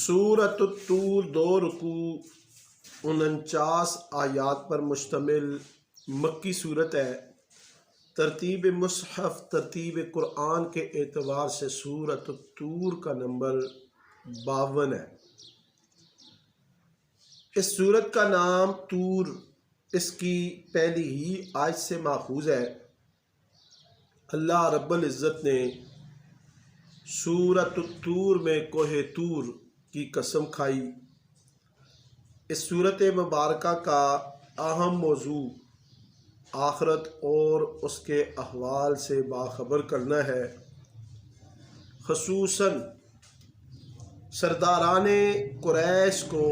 سورۃ الطور 2 رکوع 49 آیات پر مشتمل مکی صورت ہے۔ ترتیب مصحف ترتیب قرآن کے اعتبار سے سورۃ الطور کا نمبر 52 ہے۔ اس سورت کا نام طور اس کی پہلی ہی آیت سے ماخوذ ہے۔ اللہ رب العزت نے سورۃ الطور میں کوہ طور کی قسم کھائی۔ اس سورت مبارکہ کا اہم موضوع آخرت اور اس کے احوال سے باخبر کرنا ہے۔ خصوصاً سرداران قریش کو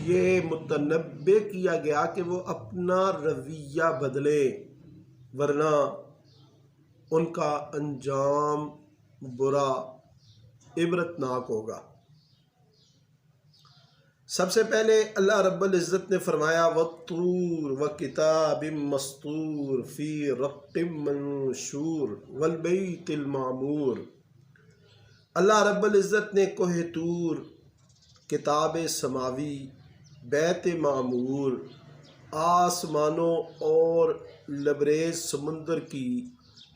یہ متنبع کیا گیا کہ وہ اپنا رویہ بدلیں ورنہ ان کا انجام برا عبرتناک ہوگا۔ سب سے پہلے اللہ رب العزت نے فرمایا وَالطُّورِ وَكِتَابٍ مَّسْطُورٍ فِي رَقٍّ مَّنشُورٍ وَالْبَيْتِ الْمَعْمُورِ۔ اللہ رب العزت نے کوہ طور، کتاب سماوی، بیت معمور، آسمانوں اور لبریز سمندر کی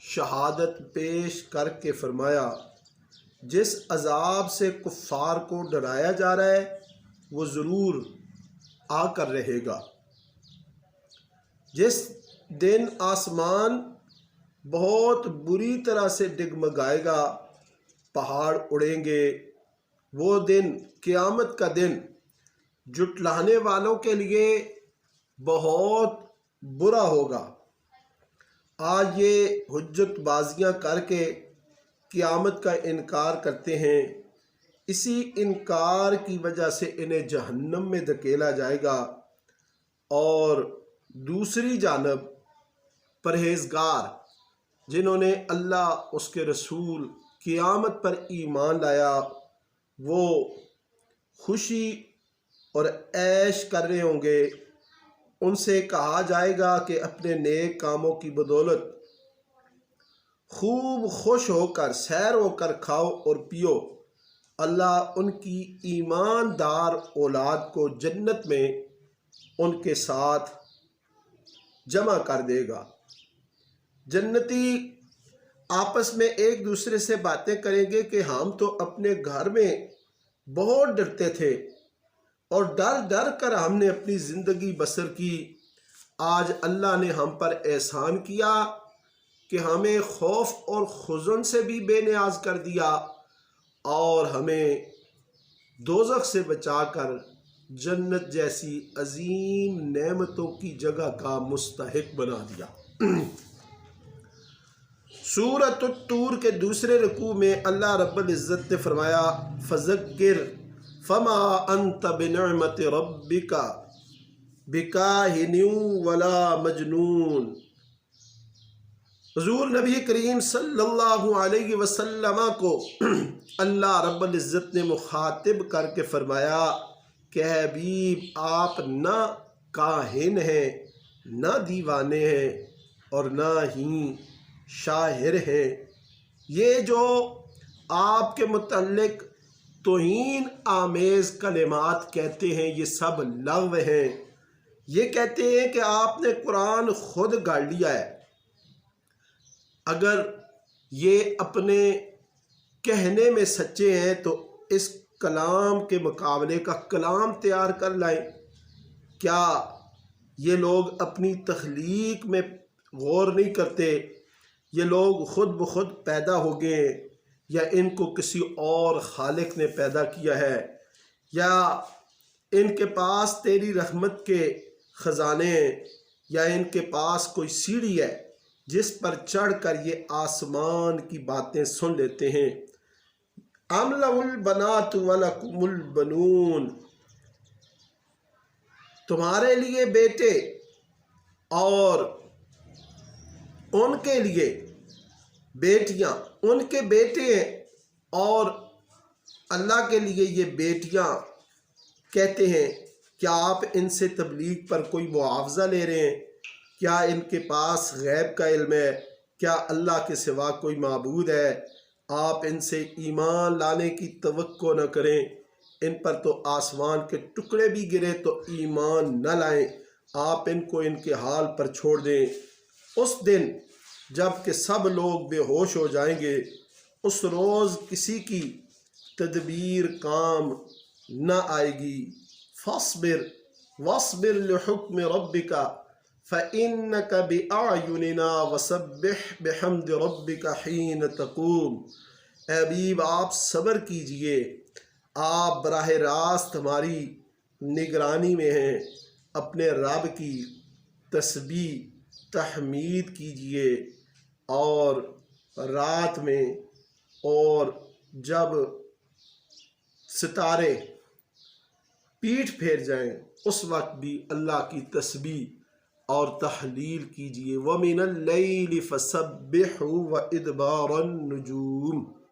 شہادت پیش کر کے فرمایا جس عذاب سے کفار کو ڈرایا جا رہا ہے وہ ضرور آ کر رہے گا۔ جس دن آسمان بہت بری طرح سے ڈگمگائے گا، پہاڑ اڑیں گے، وہ دن قیامت کا دن جھٹلانے والوں کے لیے بہت برا ہوگا۔ آج یہ حجت بازیاں کر کے قیامت کا انکار کرتے ہیں، اسی انکار کی وجہ سے انہیں جہنم میں دھکیلا جائے گا، اور دوسری جانب پرہیزگار جنہوں نے اللہ اس کے رسول قیامت پر ایمان لایا وہ خوشی اور عیش کر رہے ہوں گے۔ ان سے کہا جائے گا کہ اپنے نیک کاموں کی بدولت خوب خوش ہو کر سیر ہو کر کھاؤ اور پیو۔ اللہ ان کی ایماندار اولاد کو جنت میں ان کے ساتھ جمع کر دے گا۔ جنتی آپس میں ایک دوسرے سے باتیں کریں گے کہ ہم تو اپنے گھر میں بہت ڈرتے تھے اور ڈر ڈر کر ہم نے اپنی زندگی بسر کی، آج اللہ نے ہم پر احسان کیا کہ ہمیں خوف اور حزن سے بھی بے نیاز کر دیا اور ہمیں دوزخ سے بچا کر جنت جیسی عظیم نعمتوں کی جگہ کا مستحق بنا دیا۔ سورۃ الطور کے دوسرے رکوع میں اللہ رب العزت نے فرمایا فذکر فما انت بنعمت ربک بکاہن ولا مجنون۔ حضور نبی کریم صلی اللہ علیہ وسلم کو اللہ رب العزت نے مخاطب کر کے فرمایا کہ حبیب آپ نہ کاہن ہیں، نہ دیوانے ہیں اور نہ ہی شاعر ہیں۔ یہ جو آپ کے متعلق توہین آمیز کلمات کہتے ہیں یہ سب لغو ہیں۔ یہ کہتے ہیں کہ آپ نے قرآن خود گاڑ لیا ہے۔ اگر یہ اپنے کہنے میں سچے ہیں تو اس کلام کے مقابلے کا کلام تیار کر لائیں۔ کیا یہ لوگ اپنی تخلیق میں غور نہیں کرتے؟ یہ لوگ خود بخود پیدا ہو گئے ہیں یا ان کو کسی اور خالق نے پیدا کیا ہے؟ یا ان کے پاس تیری رحمت کے خزانے ہیں؟ یا ان کے پاس کوئی سیڑھی ہے جس پر چڑھ کر یہ آسمان کی باتیں سن لیتے ہیں؟ ام لَهُ الْبَنَاتُ وَلَكُمُ الْبَنُونَ۔ تمہارے لیے بیٹے اور ان کے لیے بیٹیاں، ان کے بیٹے ہیں اور اللہ کے لیے یہ بیٹیاں کہتے ہیں۔ کیا آپ ان سے تبلیغ پر کوئی معاوضہ لے رہے ہیں؟ کیا ان کے پاس غیب کا علم ہے؟ کیا اللہ کے سوا کوئی معبود ہے؟ آپ ان سے ایمان لانے کی توقع نہ کریں۔ ان پر تو آسمان کے ٹکڑے بھی گرے تو ایمان نہ لائیں، آپ ان کو ان کے حال پر چھوڑ دیں۔ اس دن جب کہ سب لوگ بے ہوش ہو جائیں گے، اس روز کسی کی تدبیر کام نہ آئے گی۔ فاصبر واصبر لحکم ربک فإنک بأعیننا وسبح بحمد ربک حین تقوم۔ اے حبیب آپ صبر کیجئے، آپ براہ راست ہماری نگرانی میں ہیں، اپنے رب کی تسبیح تحمید کیجئے اور رات میں، اور جب ستارے پیٹھ پھیر جائیں اس وقت بھی اللہ کی تسبیح اور تحلیل کیجئے۔ وَمِنَ اللَّيْلِ فَسَبِّحْهُ وَإِدْبَارَ النُّجُومِ۔